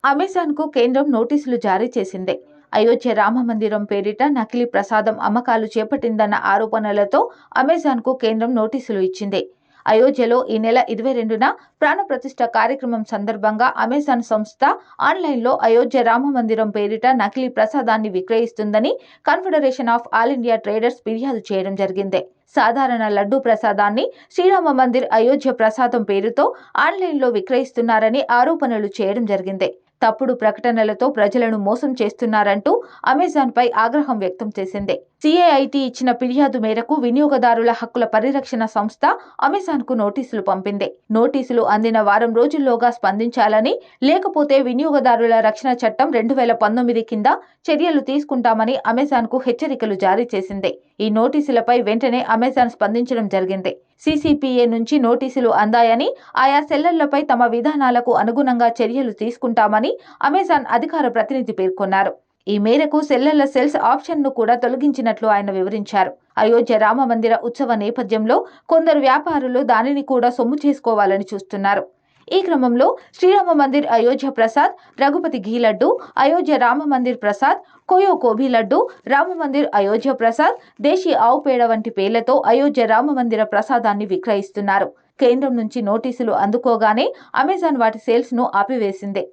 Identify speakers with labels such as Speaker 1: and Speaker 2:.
Speaker 1: అమెజాన్కు కేంద్రం నోటీసులు జారీ చేసింది. అయోధ్య రామ మందిరం పేరిట నకిలీ ప్రసాదం అమ్మకాలు చేపట్టిందన్న ఆరోపణలతో అమెజాన్కు కేంద్రం నోటీసులు ఇచ్చింది. అయోధ్యలో ఈ నెల 22న ప్రాణప్రతిష్ఠ కార్యక్రమం సందర్భంగా అమెజాన్ సంస్థ ఆన్లైన్లో అయోధ్య రామ మందిరం పేరిట నకిలీ ప్రసాదాన్ని విక్రయిస్తుందని confederation of all India traders ఫిర్యాదు చేయడం జరిగింది. సాధారణ లడ్డూ ప్రసాదాన్ని శ్రీరామ మందిర్ అయోధ్య ప్రసాదం పేరుతో ఆన్లైన్లో విక్రయిస్తున్నారని ఆరోపణలు చేయడం జరిగింది. తప్పుడు ప్రకటనలతో ప్రజలను మోసం చేస్తున్నారంటూ అమెజాన్ పై ఆగ్రహం వ్యక్తం చేసింది. సిఐఐటి ఇచ్చిన ఫిర్యాదు మేరకు వినియోగదారుల హక్కుల పరిరక్షణ సంస్థ అమెజాన్ కు నోటీసులు పంపింది. నోటీసులు అందిన వారం రోజుల్లోగా స్పందించాలని, లేకపోతే వినియోగదారుల రక్షణ చట్టం 2019 కింద చర్యలు తీసుకుంటామని అమెజాన్ కు హెచ్చరికలు జారీ చేసింది. ఈ నోటీసులపై వెంటనే అమెజాన్ స్పందించడం జరిగింది. సిసిపిఏ నుంచి నోటీసులు అందాయని, ఆయా సెల్లర్లపై తమ విధానాలకు అనుగుణంగా చర్యలు తీసుకుంటామని అమెజాన్ అధికార ప్రతినిధి పేర్కొన్నారు. ఈ మేరకు సెల్లర్ల సెల్స్ ఆప్షన్ను కూడా తొలగించినట్లు ఆయన వివరించారు. అయోధ్య రామ మందిర ఉత్సవ నేపథ్యంలో కొందరు వ్యాపారులు దానిని కూడా సొమ్ము చేసుకోవాలని చూస్తున్నారు. ఈ క్రమంలో శ్రీరామ మందిర్ అయోధ్య ప్రసాద్, రఘుపతి ఘీ లడ్డు, అయోధ్య రామ మందిర్ ప్రసాద్, కోయో కోబీ లడ్డు, రామ మందిర్ అయోధ్య ప్రసాద్, దేశీ ఆవు పేడ వంటి పేర్లతో అయోధ్య రామ మందిర ప్రసాదాన్ని విక్రయిస్తున్నారు. కేంద్రం నుంచి నోటీసులు అందుకోగానే అమెజాన్ వాటి సేల్స్ ను ఆపివేసింది.